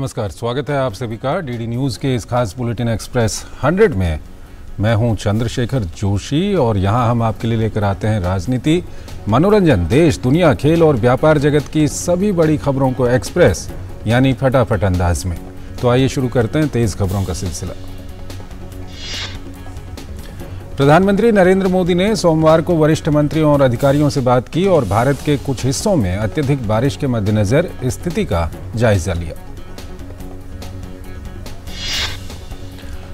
नमस्कार, स्वागत है आप सभी का डीडी न्यूज़ के इस खास बुलेटिन एक्सप्रेस 100 में। मैं हूं चंद्रशेखर जोशी और यहां हम आपके लिए लेकर आते हैं राजनीति, मनोरंजन, देश, दुनिया, खेल और व्यापार जगत की सभी बड़ी खबरों को एक्सप्रेस यानी फटाफट अंदाज में। तो आइए शुरू करते हैं तेज खबरों का सिलसिला। प्रधानमंत्री नरेंद्र मोदी ने सोमवार को वरिष्ठ मंत्रियों और अधिकारियों से बात की और भारत के कुछ हिस्सों में अत्यधिक बारिश के मद्देनजर स्थिति का जायजा लिया।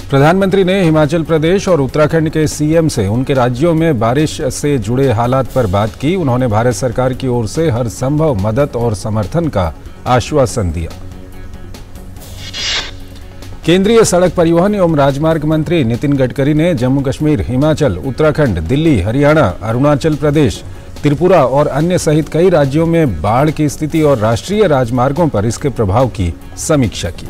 प्रधानमंत्री ने हिमाचल प्रदेश और उत्तराखंड के सीएम से उनके राज्यों में बारिश से जुड़े हालात पर बात की। उन्होंने भारत सरकार की ओर से हर संभव मदद और समर्थन का आश्वासन दिया। केंद्रीय सड़क परिवहन एवं राजमार्ग मंत्री नितिन गडकरी ने जम्मू कश्मीर, हिमाचल, उत्तराखंड, दिल्ली, हरियाणा, अरुणाचल प्रदेश, त्रिपुरा और अन्य सहित कई राज्यों में बाढ़ की स्थिति और राष्ट्रीय राजमार्गों पर इसके प्रभाव की समीक्षा की।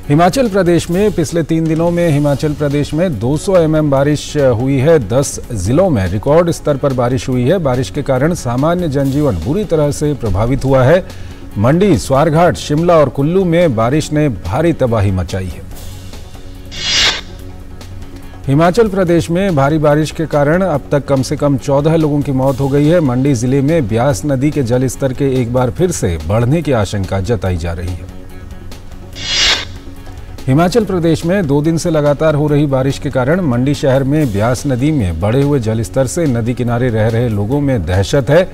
हिमाचल प्रदेश में पिछले 3 दिनों में हिमाचल प्रदेश में 200 mm बारिश हुई है। 10 जिलों में रिकॉर्ड स्तर पर बारिश हुई है। बारिश के कारण सामान्य जनजीवन बुरी तरह से प्रभावित हुआ है। मंडी, स्वारघाट, शिमला और कुल्लू में बारिश ने भारी तबाही मचाई है। हिमाचल प्रदेश में भारी बारिश के कारण अब तक कम से कम 14 लोगों की मौत हो गई है। मंडी जिले में ब्यास नदी के जलस्तर के एक बार फिर से बढ़ने की आशंका जताई जा रही है। हिमाचल प्रदेश में 2 दिन से लगातार हो रही बारिश के कारण मंडी शहर में ब्यास नदी में बढ़े हुए जलस्तर से नदी किनारे रह रहे लोगों में दहशत है।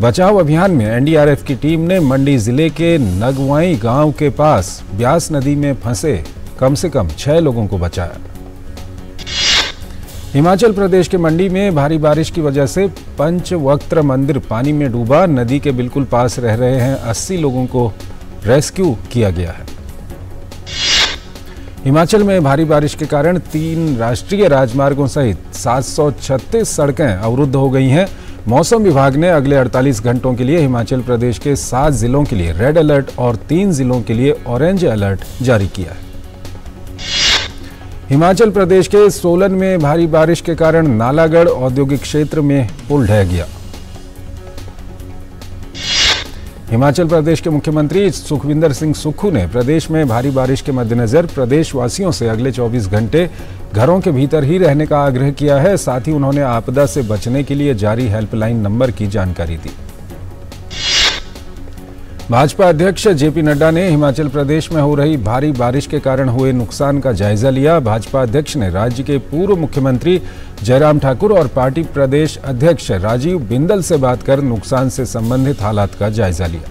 बचाव अभियान में एनडीआरएफ की टीम ने मंडी जिले के नगवाई गांव के पास ब्यास नदी में फंसे कम से कम 6 लोगों को बचाया। हिमाचल प्रदेश के मंडी में भारी बारिश की वजह से पंचवक्त्र मंदिर पानी में डूबा। नदी के बिल्कुल पास रह रहे हैं 80 लोगों को रेस्क्यू किया गया है। हिमाचल में भारी बारिश के कारण 3 राष्ट्रीय राजमार्गों सहित 736 सड़कें अवरुद्ध हो गई हैं। मौसम विभाग ने अगले 48 घंटों के लिए हिमाचल प्रदेश के 7 जिलों के लिए रेड अलर्ट और 3 जिलों के लिए ऑरेंज अलर्ट जारी किया है। हिमाचल प्रदेश के सोलन में भारी बारिश के कारण नालागढ़ औद्योगिक क्षेत्र में पुल ढह गया। हिमाचल प्रदेश के मुख्यमंत्री सुखविंदर सिंह सुक्खू ने प्रदेश में भारी बारिश के मद्देनजर प्रदेशवासियों से अगले 24 घंटे घरों के भीतर ही रहने का आग्रह किया है। साथ ही उन्होंने आपदा से बचने के लिए जारी हेल्पलाइन नंबर की जानकारी दी। भाजपा अध्यक्ष जेपी नड्डा ने हिमाचल प्रदेश में हो रही भारी बारिश के कारण हुए नुकसान का जायजा लिया। भाजपा अध्यक्ष ने राज्य के पूर्व मुख्यमंत्री जयराम ठाकुर और पार्टी प्रदेश अध्यक्ष राजीव बिंदल से बात कर नुकसान से संबंधित हालात का जायजा लिया।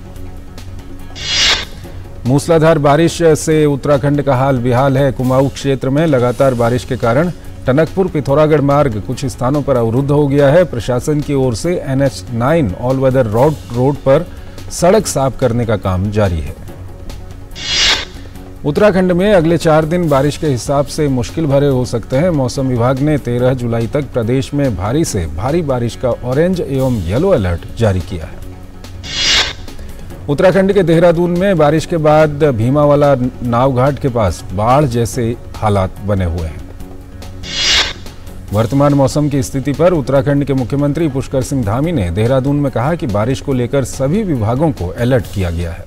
मूसलाधार बारिश से उत्तराखंड का हाल बेहाल है। कुमाऊं क्षेत्र में लगातार बारिश के कारण टनकपुर पिथौरागढ़ मार्ग कुछ स्थानों पर अवरुद्ध हो गया है। प्रशासन की ओर से NH9 ऑल वेदर रोड पर सड़क साफ करने का काम जारी है। उत्तराखंड में अगले 4 दिन बारिश के हिसाब से मुश्किल भरे हो सकते हैं। मौसम विभाग ने 13 जुलाई तक प्रदेश में भारी से भारी बारिश का ऑरेंज एवं येलो अलर्ट जारी किया है। उत्तराखंड के देहरादून में बारिश के बाद भीमावाला नावघाट के पास बाढ़ जैसे हालात बने हुए हैं। वर्तमान मौसम की स्थिति पर उत्तराखंड के मुख्यमंत्री पुष्कर सिंह धामी ने देहरादून में कहा कि बारिश को लेकर सभी विभागों को अलर्ट किया गया है।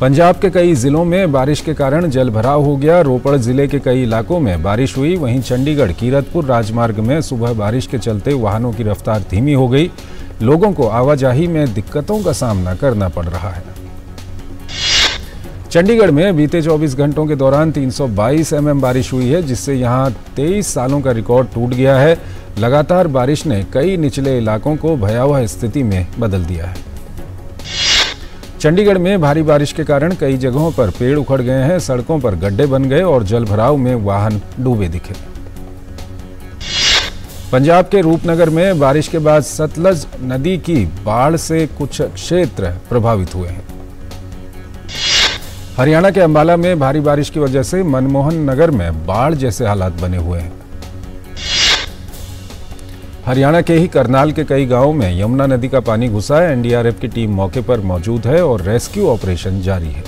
पंजाब के कई जिलों में बारिश के कारण जलभराव हो गया। रोपड़ जिले के कई इलाकों में बारिश हुई। वहीं चंडीगढ़ कीरतपुर राजमार्ग में सुबह बारिश के चलते वाहनों की रफ्तार धीमी हो गई। लोगों को आवाजाही में दिक्कतों का सामना करना पड़ रहा है। चंडीगढ़ में बीते 24 घंटों के दौरान 322 mm बारिश हुई है, जिससे यहां 23 सालों का रिकॉर्ड टूट गया है। लगातार बारिश ने कई निचले इलाकों को भयावह स्थिति में बदल दिया है। चंडीगढ़ में भारी बारिश के कारण कई जगहों पर पेड़ उखड़ गए हैं, सड़कों पर गड्ढे बन गए और जलभराव में वाहन डूबे दिखे। पंजाब के रूपनगर में बारिश के बाद सतलज नदी की बाढ़ से कुछ क्षेत्र प्रभावित हुए हैं। हरियाणा के अंबाला में भारी बारिश की वजह से मनमोहन नगर में बाढ़ जैसे हालात बने हुए हैं। हरियाणा के ही करनाल के कई गांवों में यमुना नदी का पानी घुसा है। एनडीआरएफ की टीम मौके पर मौजूद है और रेस्क्यू ऑपरेशन जारी है।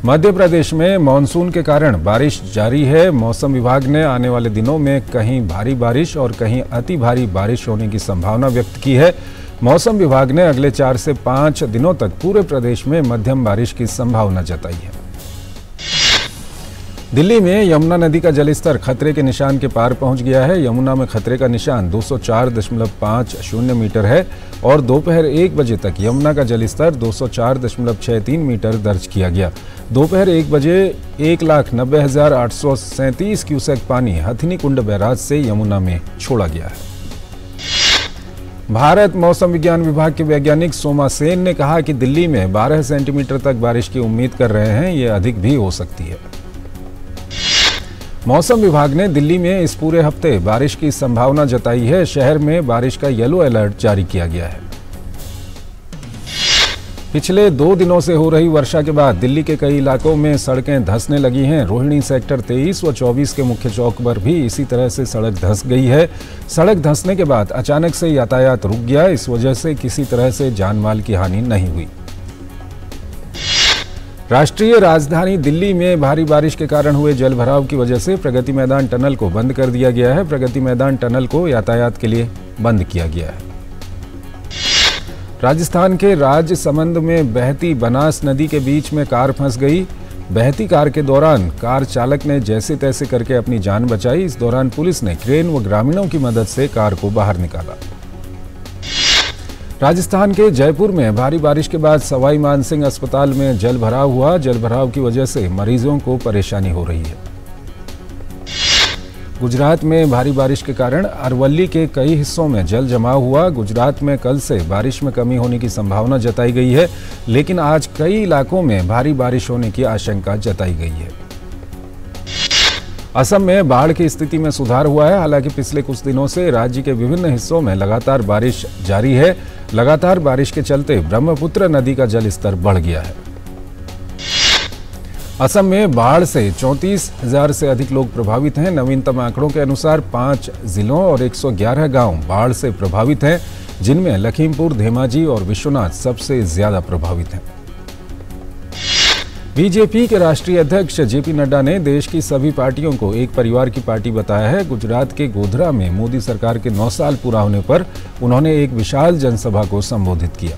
मध्य प्रदेश में मानसून के कारण बारिश जारी है। मौसम विभाग ने आने वाले दिनों में कहीं भारी बारिश और कहीं अति भारी बारिश होने की संभावना व्यक्त की है। मौसम विभाग ने अगले 4 से 5 दिनों तक पूरे प्रदेश में मध्यम बारिश की संभावना जताई है। दिल्ली में यमुना नदी का जलस्तर खतरे के निशान के पार पहुंच गया है। यमुना में खतरे का निशान 204.50 मीटर है और दोपहर 1 बजे तक यमुना का जलस्तर 204.63 मीटर दर्ज किया गया। दोपहर 1 बजे 1,90,837 क्यूसेक पानी हथिनी कुंड बैराज से यमुना में छोड़ा गया है। भारत मौसम विज्ञान विभाग के वैज्ञानिक सोमा सेन ने कहा कि दिल्ली में 12 सेंटीमीटर तक बारिश की उम्मीद कर रहे हैं। ये अधिक भी हो सकती है। मौसम विभाग ने दिल्ली में इस पूरे हफ्ते बारिश की संभावना जताई है। शहर में बारिश का येलो अलर्ट जारी किया गया है। पिछले 2 दिनों से हो रही वर्षा के बाद दिल्ली के कई इलाकों में सड़कें धंसने लगी हैं। रोहिणी सेक्टर 23 व 24 के मुख्य चौक पर भी इसी तरह से सड़क धंस गई है। सड़क धंसने के बाद अचानक से यातायात रुक गया। इस वजह से किसी तरह से जान माल की हानि नहीं हुई। राष्ट्रीय राजधानी दिल्ली में भारी बारिश के कारण हुए जलभराव की वजह से प्रगति मैदान टनल को बंद कर दिया गया है। प्रगति मैदान टनल को यातायात के लिए बंद किया गया है। राजस्थान के राजसमंद में बहती बनास नदी के बीच में कार फंस गई। बहती कार के दौरान कार चालक ने जैसे तैसे करके अपनी जान बचाई। इस दौरान पुलिस ने क्रेन व ग्रामीणों की मदद से कार को बाहर निकाला। राजस्थान के जयपुर में भारी बारिश के बाद सवाई मानसिंह अस्पताल में जलभराव हुआ। जलभराव की वजह से मरीजों को परेशानी हो रही है। गुजरात में भारी बारिश के कारण अरवली के कई हिस्सों में जल जमाव हुआ। गुजरात में कल से बारिश में कमी होने की संभावना जताई गई है, लेकिन आज कई इलाकों में भारी बारिश होने की आशंका जताई गई है। असम में बाढ़ की स्थिति में सुधार हुआ है। हालांकि पिछले कुछ दिनों से राज्य के विभिन्न हिस्सों में लगातार बारिश जारी है। लगातार बारिश के चलते ब्रह्मपुत्र नदी का जलस्तर बढ़ गया है। असम में बाढ़ से 34,000 से अधिक लोग प्रभावित हैं। नवीनतम आंकड़ों के अनुसार 5 जिलों और 111 गांव बाढ़ से प्रभावित हैं, जिनमें लखीमपुर, धेमाजी और विश्वनाथ सबसे ज्यादा प्रभावित हैं। बीजेपी के राष्ट्रीय अध्यक्ष जेपी नड्डा ने देश की सभी पार्टियों को एक परिवार की पार्टी बताया है। गुजरात के गोधरा में मोदी सरकार के 9 साल पूरा होने पर उन्होंने एक विशाल जनसभा को संबोधित किया।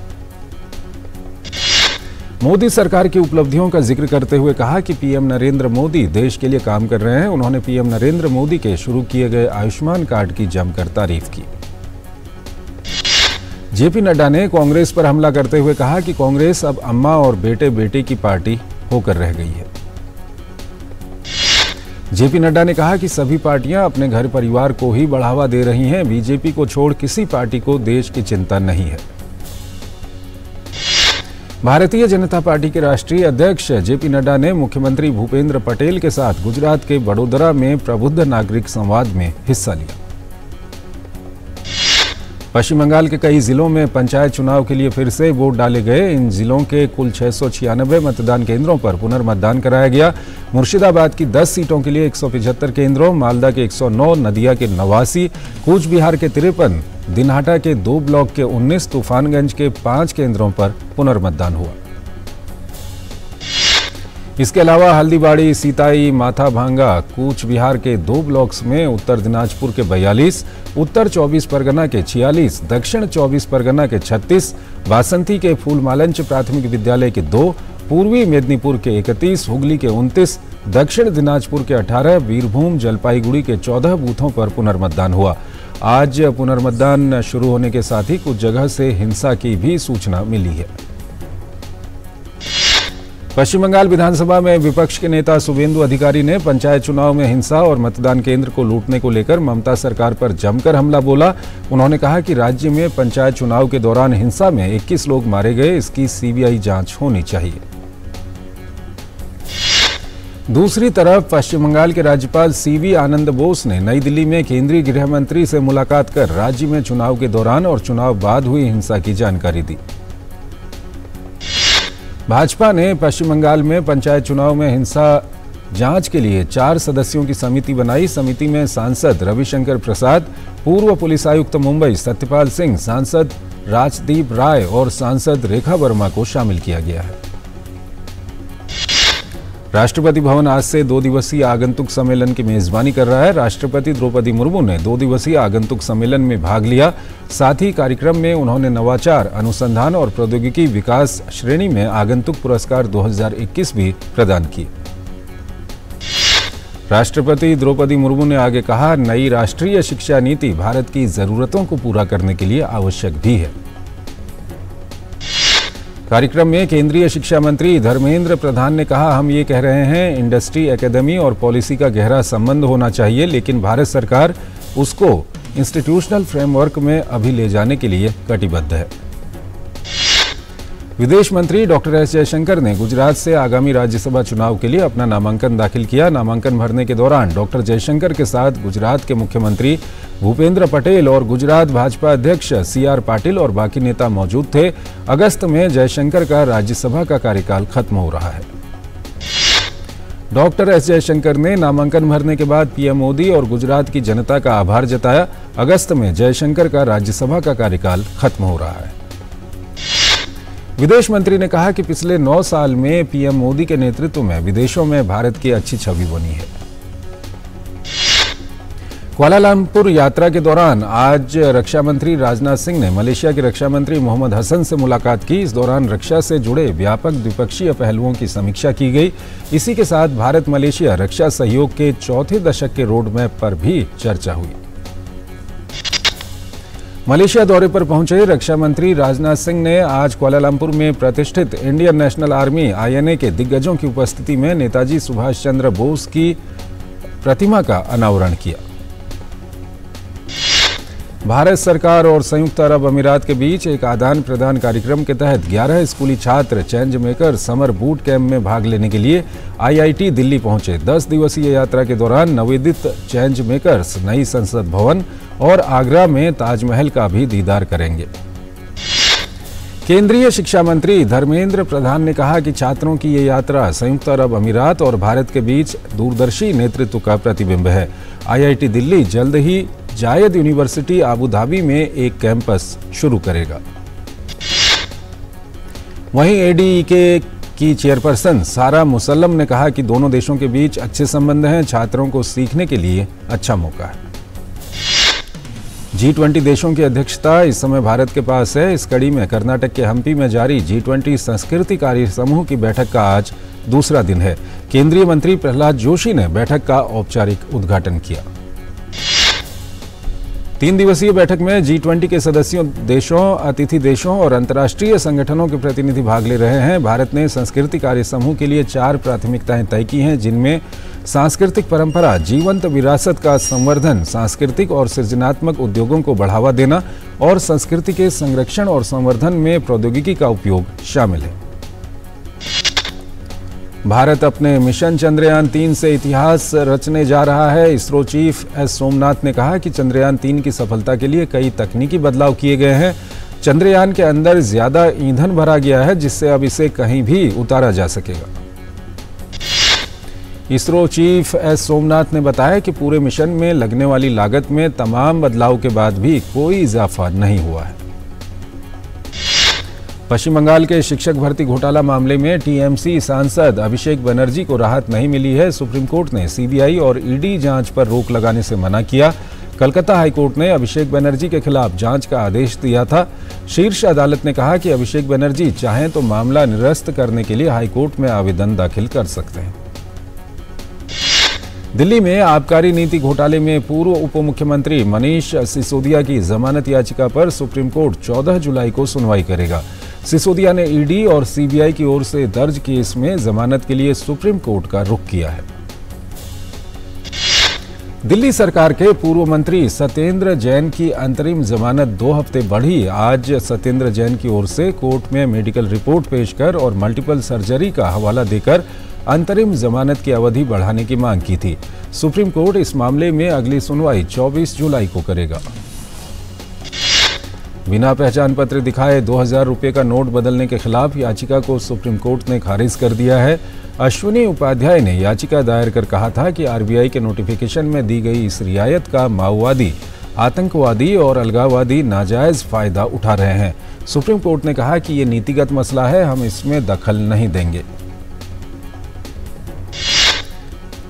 मोदी सरकार की उपलब्धियों का जिक्र करते हुए कहा कि पीएम नरेंद्र मोदी देश के लिए काम कर रहे हैं। उन्होंने पीएम नरेंद्र मोदी के शुरू किए गए आयुष्मान कार्ड की जमकर तारीफ की। जेपी नड्डा ने कांग्रेस पर हमला करते हुए कहा कि कांग्रेस अब अम्मा और बेटे बेटे की पार्टी होकर रह गई है। जेपी नड्डा ने कहा कि सभी पार्टियां अपने घर परिवार को ही बढ़ावा दे रही हैं। बीजेपी को छोड़ किसी पार्टी को देश की चिंता नहीं है। भारतीय जनता पार्टी के राष्ट्रीय अध्यक्ष जेपी नड्डा ने मुख्यमंत्री भूपेंद्र पटेल के साथ गुजरात के वडोदरा में प्रबुद्ध नागरिक संवाद में हिस्सा लिया। पश्चिम बंगाल के कई जिलों में पंचायत चुनाव के लिए फिर से वोट डाले गए। इन जिलों के कुल 696 मतदान केंद्रों पर पुनर्मतदान कराया गया। मुर्शिदाबाद की 10 सीटों के लिए 175 केंद्रों, मालदा के 109, नदिया के 89, कूच बिहार के 53, दिनहाटा के 2 ब्लॉक के 19, तूफानगंज के 5 केंद्रों पर पुनर्मतदान हुआ। इसके अलावा हल्दीबाड़ी, सीताई, माथाभांगा, कूच बिहार के 2 ब्लॉक्स में उत्तर दिनाजपुर के 42, उत्तर 24 परगना के 46, दक्षिण 24 परगना के 36, वासंती के फूलमालंच प्राथमिक विद्यालय के 2, पूर्वी मेदिनीपुर के 31, हुगली के 29, दक्षिण दिनाजपुर के 18, बीरभूम जलपाईगुड़ी के 14 बूथों पर पुनर्मतदान हुआ। आज पुनर्मतदान शुरू होने के साथ ही कुछ जगह से हिंसा की भी सूचना मिली है। पश्चिम बंगाल विधानसभा में विपक्ष के नेता शुभेंदु अधिकारी ने पंचायत चुनाव में हिंसा और मतदान केंद्र को लूटने को लेकर ममता सरकार पर जमकर हमला बोला। उन्होंने कहा कि राज्य में पंचायत चुनाव के दौरान हिंसा में 21 लोग मारे गए। इसकी सीबीआई जांच होनी चाहिए। दूसरी तरफ पश्चिम बंगाल के राज्यपाल सीवी आनंद बोस ने नई दिल्ली में केंद्रीय गृह मंत्री से मुलाकात कर राज्य में चुनाव के दौरान और चुनाव बाद हुई हिंसा की जानकारी दी। भाजपा ने पश्चिम बंगाल में पंचायत चुनाव में हिंसा जांच के लिए 4 सदस्यों की समिति बनाई। समिति में सांसद रविशंकर प्रसाद, पूर्व पुलिस आयुक्त मुंबई सत्यपाल सिंह, सांसद राजदीप राय और सांसद रेखा वर्मा को शामिल किया गया है। राष्ट्रपति भवन आज से 2 दिवसीय आगंतुक सम्मेलन की मेजबानी कर रहा है। राष्ट्रपति द्रौपदी मुर्मू ने 2 दिवसीय आगंतुक सम्मेलन में भाग लिया। साथ ही कार्यक्रम में उन्होंने नवाचार, अनुसंधान और प्रौद्योगिकी विकास श्रेणी में आगंतुक पुरस्कार 2021 भी प्रदान किए। राष्ट्रपति द्रौपदी मुर्मू ने आगे कहा, नई राष्ट्रीय शिक्षा नीति भारत की जरूरतों को पूरा करने के लिए आवश्यक भी है। कार्यक्रम में केंद्रीय शिक्षा मंत्री धर्मेंद्र प्रधान ने कहा, हम ये कह रहे हैं इंडस्ट्री, एकेडमी और पॉलिसी का गहरा संबंध होना चाहिए, लेकिन भारत सरकार उसको इंस्टीट्यूशनल फ्रेमवर्क में अभी ले जाने के लिए कटिबद्ध है। विदेश मंत्री डॉक्टर एस जयशंकर ने गुजरात से आगामी राज्यसभा चुनाव के लिए अपना नामांकन दाखिल किया। नामांकन भरने के दौरान डॉक्टर जयशंकर के साथ गुजरात के मुख्यमंत्री भूपेंद्र पटेल और गुजरात भाजपा अध्यक्ष CR पाटिल और बाकी नेता मौजूद थे। अगस्त में जयशंकर का राज्यसभा का कार्यकाल खत्म हो रहा है। डॉक्टर एस जयशंकर ने नामांकन भरने के बाद PM मोदी और गुजरात की जनता का आभार जताया। अगस्त में जयशंकर का राज्यसभा का कार्यकाल खत्म हो रहा है। विदेश मंत्री ने कहा कि पिछले 9 साल में PM मोदी के नेतृत्व में विदेशों में भारत की अच्छी छवि बनी है। कुआलालंपुर यात्रा के दौरान आज रक्षा मंत्री राजनाथ सिंह ने मलेशिया के रक्षा मंत्री मोहम्मद हसन से मुलाकात की। इस दौरान रक्षा से जुड़े व्यापक द्विपक्षीय पहलुओं की समीक्षा की गई। इसी के साथ भारत मलेशिया रक्षा सहयोग के चौथे दशक के रोड मैप पर भी चर्चा हुई। मलेशिया दौरे पर पहुंचे रक्षा मंत्री राजनाथ सिंह ने आज कुआलालंपुर में प्रतिष्ठित इंडियन नेशनल आर्मी INA के दिग्गजों की उपस्थिति में नेताजी सुभाष चंद्र बोस की प्रतिमा का अनावरण किया। भारत सरकार और संयुक्त अरब अमीरात के बीच एक आदान प्रदान कार्यक्रम के तहत 11 स्कूली छात्र change maker summer boot camp में भाग लेने के लिए IIT दिल्ली पहुंचे। 10 दिवसीय यात्रा के दौरान नवोदित चेंज मेकर्स नई संसद भवन और आगरा में ताजमहल का भी दीदार करेंगे। केंद्रीय शिक्षा मंत्री धर्मेंद्र प्रधान ने कहा कि छात्रों की ये यात्रा संयुक्त अरब अमीरात और भारत के बीच दूरदर्शी नेतृत्व का प्रतिबिंब है। IIT दिल्ली जल्द ही जायद यूनिवर्सिटी आबू धाबी में एक कैंपस शुरू करेगा। वहीं ADEK की चेयरपर्सन सारा मुसल्लम ने कहा कि दोनों देशों के बीच अच्छे संबंध हैं, छात्रों को सीखने के लिए अच्छा मौका है। G20 देशों की अध्यक्षता इस समय भारत के पास है। इस कड़ी में कर्नाटक के हम्पी में जारी G20 संस्कृति कार्य समूह की बैठक का आज दूसरा दिन है। केंद्रीय मंत्री प्रहलाद जोशी ने बैठक का औपचारिक उद्घाटन किया। 3 दिवसीय बैठक में G20 के सदस्यों देशों, अतिथि देशों और अंतर्राष्ट्रीय संगठनों के प्रतिनिधि भाग ले रहे हैं। भारत ने संस्कृति कार्य समूह के लिए 4 प्राथमिकताएं तय की हैं, जिनमें सांस्कृतिक परंपरा, जीवंत विरासत का संवर्धन, सांस्कृतिक और सृजनात्मक उद्योगों को बढ़ावा देना और संस्कृति के संरक्षण और संवर्धन में प्रौद्योगिकी का उपयोग शामिल है। भारत अपने मिशन चंद्रयान 3 से इतिहास रचने जा रहा है। इसरो चीफ S सोमनाथ ने कहा कि चंद्रयान 3 की सफलता के लिए कई तकनीकी बदलाव किए गए हैं। चंद्रयान के अंदर ज्यादा ईंधन भरा गया है, जिससे अब इसे कहीं भी उतारा जा सकेगा। इसरो चीफ S सोमनाथ ने बताया कि पूरे मिशन में लगने वाली लागत में तमाम बदलाव के बाद भी कोई इजाफा नहीं हुआ है। पश्चिम बंगाल के शिक्षक भर्ती घोटाला मामले में TMC सांसद अभिषेक बनर्जी को राहत नहीं मिली है। सुप्रीम कोर्ट ने CBI और ED जांच पर रोक लगाने से मना किया। कलकत्ता हाईकोर्ट ने अभिषेक बनर्जी के खिलाफ जांच का आदेश दिया था। शीर्ष अदालत ने कहा कि अभिषेक बनर्जी चाहें तो मामला निरस्त करने के लिए हाईकोर्ट में आवेदन दाखिल कर सकते हैं। दिल्ली में आबकारी नीति घोटाले में पूर्व उप मुख्यमंत्री मनीष सिसोदिया की जमानत याचिका पर सुप्रीम कोर्ट 14 जुलाई को सुनवाई करेगा। सिसोदिया ने ED और CBI की ओर से दर्ज केस में जमानत के लिए सुप्रीम कोर्ट का रुख किया है। दिल्ली सरकार के पूर्व मंत्री सत्येंद्र जैन की अंतरिम जमानत 2 हफ्ते बढ़ी। आज सत्येंद्र जैन की ओर से कोर्ट में मेडिकल रिपोर्ट पेश कर और मल्टीपल सर्जरी का हवाला देकर अंतरिम जमानत की अवधि बढ़ाने की मांग की थी। सुप्रीम कोर्ट इस मामले में अगली सुनवाई 24 जुलाई को करेगा। बिना पहचान पत्र दिखाए 2000 रुपये का नोट बदलने के खिलाफ याचिका को सुप्रीम कोर्ट ने खारिज कर दिया है। अश्विनी उपाध्याय ने याचिका दायर कर कहा था कि RBI के नोटिफिकेशन में दी गई इस रियायत का माओवादी, आतंकवादी और अलगाववादी नाजायज फायदा उठा रहे हैं। सुप्रीम कोर्ट ने कहा कि ये नीतिगत मसला है, हम इसमें दखल नहीं देंगे।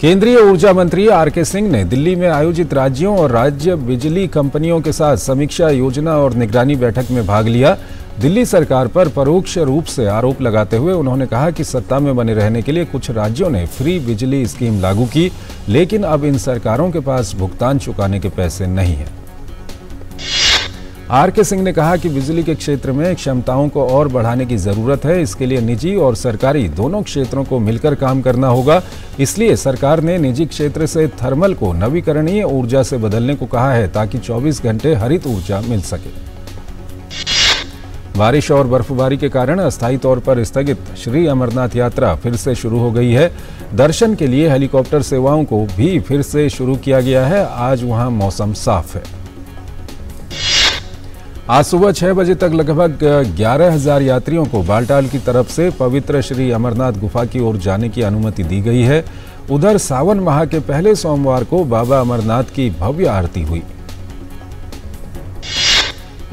केंद्रीय ऊर्जा मंत्री आर.के. सिंह ने दिल्ली में आयोजित राज्यों और राज्य बिजली कंपनियों के साथ समीक्षा योजना और निगरानी बैठक में भाग लिया। दिल्ली सरकार पर परोक्ष रूप से आरोप लगाते हुए उन्होंने कहा कि सत्ता में बने रहने के लिए कुछ राज्यों ने फ्री बिजली स्कीम लागू की, लेकिन अब इन सरकारों के पास भुगतान चुकाने के पैसे नहीं हैं। आर.के. सिंह ने कहा कि बिजली के क्षेत्र में क्षमताओं को और बढ़ाने की जरूरत है। इसके लिए निजी और सरकारी दोनों क्षेत्रों को मिलकर काम करना होगा। इसलिए सरकार ने निजी क्षेत्र से थर्मल को नवीकरणीय ऊर्जा से बदलने को कहा है, ताकि 24 घंटे हरित ऊर्जा मिल सके। बारिश और बर्फबारी के कारण अस्थायी तौर पर स्थगित श्री अमरनाथ यात्रा फिर से शुरू हो गई है। दर्शन के लिए हेलीकॉप्टर सेवाओं को भी फिर से शुरू किया गया है। आज वहां मौसम साफ है। आज सुबह 6 बजे तक लगभग 11,000 यात्रियों को बालटाल की तरफ से पवित्र श्री अमरनाथ गुफा की ओर जाने की अनुमति दी गई है। उधर सावन माह के पहले सोमवार को बाबा अमरनाथ की भव्य आरती हुई।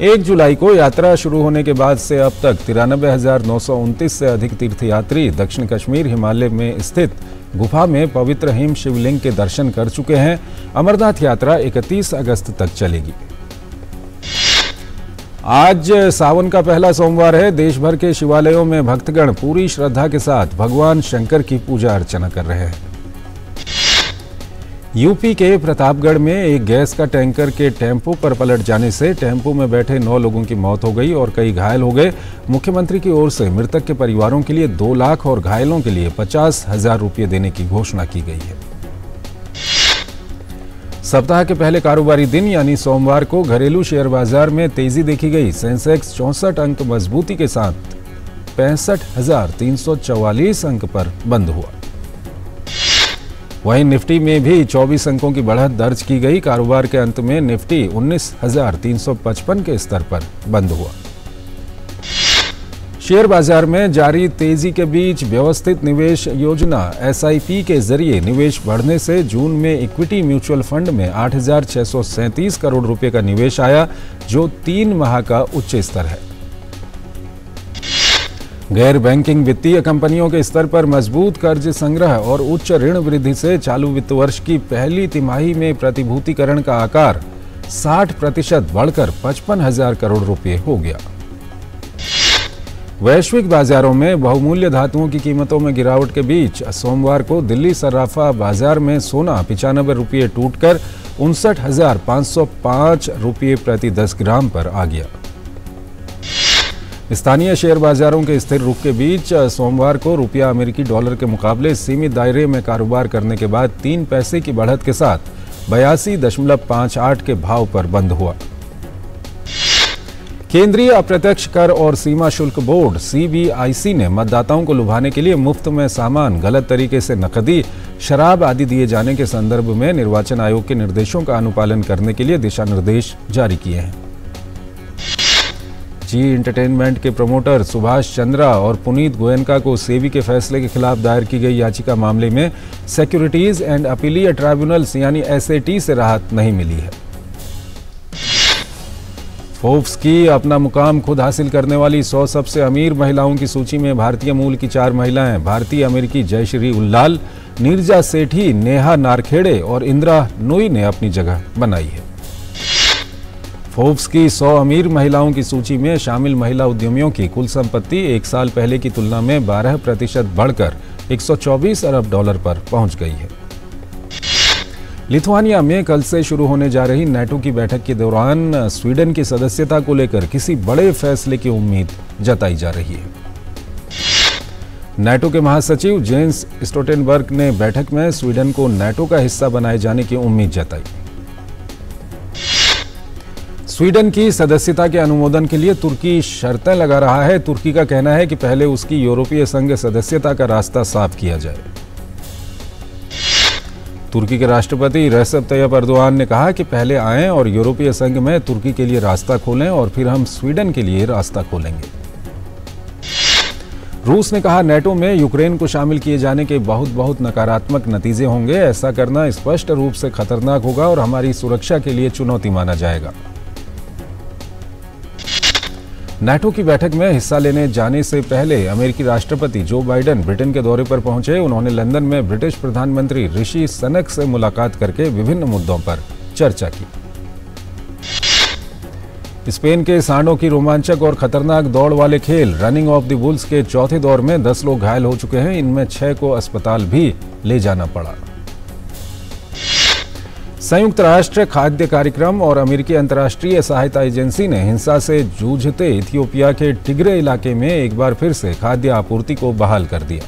1 जुलाई को यात्रा शुरू होने के बाद से अब तक 93,929 से अधिक तीर्थयात्री दक्षिण कश्मीर हिमालय में स्थित गुफा में पवित्र हिम शिवलिंग के दर्शन कर चुके हैं। अमरनाथ यात्रा 31 अगस्त तक चलेगी। आज सावन का पहला सोमवार है। देश भर के शिवालयों में भक्तगण पूरी श्रद्धा के साथ भगवान शंकर की पूजा अर्चना कर रहे हैं। यूपी के प्रतापगढ़ में एक गैस का टैंकर के टेम्पो पर पलट जाने से टेम्पो में बैठे 9 लोगों की मौत हो गई और कई घायल हो गए। मुख्यमंत्री की ओर से मृतक के परिवारों के लिए 2 लाख और घायलों के लिए 50,000 रुपये देने की घोषणा की गई है। सप्ताह के पहले कारोबारी दिन यानी सोमवार को घरेलू शेयर बाजार में तेजी देखी गई। सेंसेक्स 64 अंक मजबूती के साथ 65,344 अंक पर बंद हुआ। वहीं निफ्टी में भी 24 अंकों की बढ़त दर्ज की गई। कारोबार के अंत में निफ्टी 19,355 के स्तर पर बंद हुआ। शेयर बाजार में जारी तेजी के बीच व्यवस्थित निवेश योजना SIP के जरिए निवेश बढ़ने से जून में इक्विटी म्यूचुअल फंड में 8,637 करोड़ रुपए का निवेश आया, जो 3 माह का उच्च स्तर है। गैर बैंकिंग वित्तीय कंपनियों के स्तर पर मजबूत कर्ज संग्रह और उच्च ऋण वृद्धि से चालू वित्त वर्ष की पहली तिमाही में प्रतिभूतिकरण का आकार 60% बढ़कर 55,000 करोड़ रुपए हो गया। वैश्विक बाजारों में बहुमूल्य धातुओं की कीमतों में गिरावट के बीच सोमवार को दिल्ली सर्राफा बाजार में सोना 95 रुपये टूटकर 59,505 रुपये प्रति 10 ग्राम पर आ गया। स्थानीय शेयर बाजारों के स्थिर रुख के बीच सोमवार को रुपया अमेरिकी डॉलर के मुकाबले सीमित दायरे में कारोबार करने के बाद 3 पैसे की बढ़त के साथ 82.58 के भाव पर बंद हुआ। केंद्रीय अप्रत्यक्ष कर और सीमा शुल्क बोर्ड CBIC ने मतदाताओं को लुभाने के लिए मुफ्त में सामान, गलत तरीके से नकदी, शराब आदि दिए जाने के संदर्भ में निर्वाचन आयोग के निर्देशों का अनुपालन करने के लिए दिशा निर्देश जारी किए हैं। जी एंटरटेनमेंट के प्रमोटर सुभाष चंद्रा और पुनीत गोयनका को सेबी के फैसले के खिलाफ दायर की गई याचिका मामले में सिक्योरिटीज एंड अपीलिएट ट्राइब्यूनल्स यानी SAT से राहत नहीं मिली है। फोर्ब्स की अपना मुकाम खुद हासिल करने वाली 100 सबसे अमीर महिलाओं की सूची में भारतीय मूल की 4 महिलाएं भारतीय अमेरिकी जयश्री उल्लाल, नीरजा सेठी, नेहा नारखेड़े और इंदिरा नूई ने अपनी जगह बनाई है। फोर्ब्स की 100 अमीर महिलाओं की सूची में शामिल महिला उद्यमियों की कुल संपत्ति 1 साल पहले की तुलना में 12% बढ़कर 124 अरब डॉलर पर पहुंच गई है। लिथुआनिया में कल से शुरू होने जा रही नेटो की बैठक के दौरान स्वीडन की सदस्यता को लेकर किसी बड़े फैसले की उम्मीद जताई जा रही है। नेटो के महासचिव जेंस स्टोल्टेनबर्ग ने बैठक में स्वीडन को नेटो का हिस्सा बनाए जाने की उम्मीद जताई। स्वीडन की सदस्यता के अनुमोदन के लिए तुर्की शर्तें लगा रहा है। तुर्की का कहना है कि पहले उसकी यूरोपीय संघ सदस्यता का रास्ता साफ किया जाए। तुर्की के राष्ट्रपति रेसेप तैयप अर्दोआन ने कहा कि पहले आएं और यूरोपीय संघ में तुर्की के लिए रास्ता खोलें और फिर हम स्वीडन के लिए रास्ता खोलेंगे। रूस ने कहा नेटो में यूक्रेन को शामिल किए जाने के बहुत नकारात्मक नतीजे होंगे। ऐसा करना स्पष्ट रूप से खतरनाक होगा और हमारी सुरक्षा के लिए चुनौती माना जाएगा। नाटो की बैठक में हिस्सा लेने जाने से पहले अमेरिकी राष्ट्रपति जो बाइडेन ब्रिटेन के दौरे पर पहुंचे। उन्होंने लंदन में ब्रिटिश प्रधानमंत्री ऋषि सनक से मुलाकात करके विभिन्न मुद्दों पर चर्चा की। स्पेन के सांडो की रोमांचक और खतरनाक दौड़ वाले खेल रनिंग ऑफ द बुल्स के चौथे दौर में 10 लोग घायल हो चुके हैं। इनमें 6 को अस्पताल भी ले जाना पड़ा। संयुक्त राष्ट्र खाद्य कार्यक्रम और अमेरिकी अंतर्राष्ट्रीय सहायता एजेंसी ने हिंसा से जूझते इथियोपिया के टिग्रे इलाके में एक बार फिर से खाद्य आपूर्ति को बहाल कर दिया।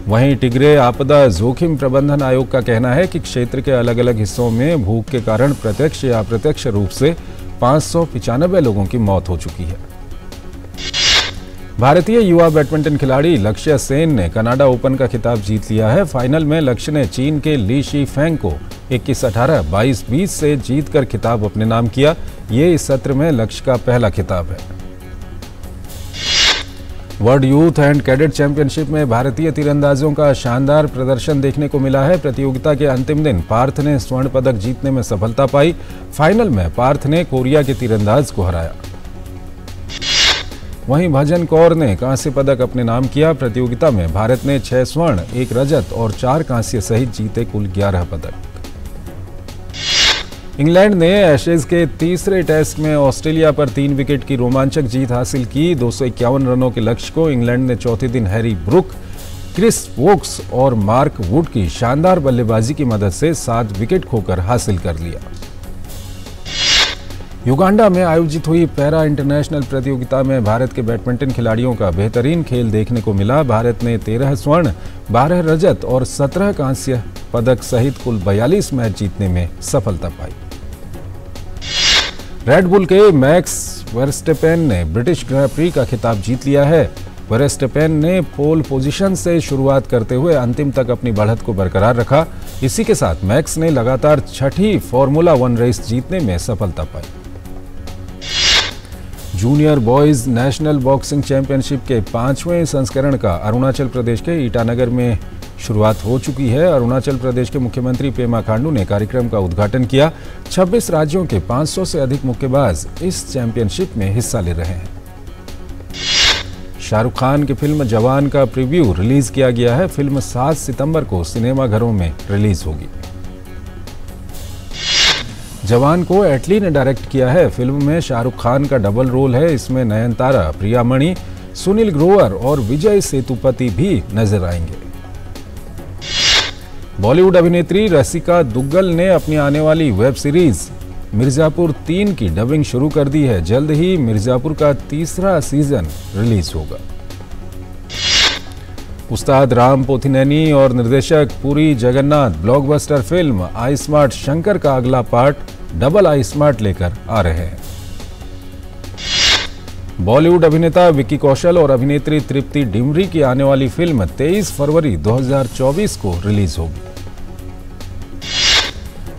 वहीं टिग्रे आपदा जोखिम प्रबंधन आयोग का कहना है कि क्षेत्र के अलग अलग हिस्सों में भूख के कारण प्रत्यक्ष या अप्रत्यक्ष रूप से 595 लोगों की मौत हो चुकी है। भारतीय युवा बैडमिंटन खिलाड़ी लक्ष्य सेन ने कनाडा ओपन का खिताब जीत लिया है। फाइनल में लक्ष्य ने चीन के ली शीफेंग को 21-18, 22-20 से जीतकर खिताब अपने नाम किया। ये इस सत्र में लक्ष्य का पहला खिताब है। World youth and cadet championship में भारतीय तीरंदाजों का शानदार प्रदर्शन देखने को मिला है। प्रतियोगिता के अंतिम दिन पार्थ ने स्वर्ण पदक जीतने में सफलता पाई। फाइनल में पार्थ ने कोरिया के तीरंदाज को हराया। वहीं भजन कौर ने कांस्य पदक अपने नाम किया। प्रतियोगिता में भारत ने 6 स्वर्ण, 1 रजत और 4 कांस्य सहित जीते कुल 11 पदक। इंग्लैंड ने एशेज के तीसरे टेस्ट में ऑस्ट्रेलिया पर 3 विकेट की रोमांचक जीत हासिल की। 251 रनों के लक्ष्य को इंग्लैंड ने चौथे दिन हैरी ब्रुक, क्रिस वोक्स और मार्क वुड की शानदार बल्लेबाजी की मदद से 7 विकेट खोकर हासिल कर लिया। युगांडा में आयोजित हुई पैरा इंटरनेशनल प्रतियोगिता में भारत के बैडमिंटन खिलाड़ियों का बेहतरीन खेल देखने को मिला। भारत ने 13 स्वर्ण, 12 रजत और 17 कांस्य पदक सहित कुल 42 मैच जीतने में सफलता पाई। रेड बुल के मैक्स वर्स्टेपेन ने ब्रिटिश ग्रैंड प्री का खिताब जीत लिया है। वर्स्टेपेन ने पोल पोजीशन से शुरुआत करते हुए अंतिम तक अपनी बढ़त को बरकरार रखा। इसी के साथ मैक्स ने लगातार 6ठी फॉर्मूला 1 रेस जीतने में सफलता पाई। Junior boys national boxing championship के 5वें संस्करण का अरुणाचल प्रदेश के ईटानगर में शुरुआत हो चुकी है। अरुणाचल प्रदेश के मुख्यमंत्री पेमा खांडू ने कार्यक्रम का उद्घाटन किया। 26 राज्यों के 500 से अधिक मुक्केबाज इस चैंपियनशिप में हिस्सा ले रहे हैं। शाहरुख खान की फिल्म जवान का प्रीव्यू रिलीज किया गया है। फिल्म 7 सितंबर को सिनेमाघरों में रिलीज होगी। जवान को एटली ने डायरेक्ट किया है। फिल्म में शाहरुख खान का डबल रोल है। इसमें नयनतारा, प्रियामणि, सुनील ग्रोवर और विजय सेतुपति भी नजर आएंगे। बॉलीवुड अभिनेत्री रसिका दुग्गल ने अपनी आने वाली वेब सीरीज मिर्जापुर 3 की डबिंग शुरू कर दी है। जल्द ही मिर्जापुर का 3रा सीजन रिलीज होगा। उस्ताद राम पोथिनेनी और निर्देशक पुरी जगन्नाथ ब्लॉकबस्टर फिल्म आई स्मार्ट शंकर का अगला पार्ट डबल आई स्मार्ट लेकर आ रहे हैं। बॉलीवुड अभिनेता विक्की कौशल और अभिनेत्री तृप्ति डिमरी की आने वाली फिल्म 23 फरवरी 2024 को रिलीज होगी।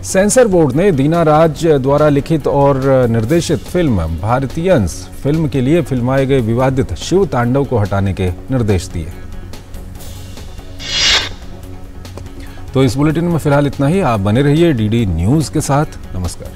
सेंसर बोर्ड ने दीना राज द्वारा लिखित और निर्देशित फिल्म भारतीयंस फिल्म के लिए फिल्माए गए विवादित शिव तांडव को हटाने के निर्देश दिए। तो इस बुलेटिन में फिलहाल इतना ही। आप बने रहिए डीडी न्यूज के साथ। नमस्कार।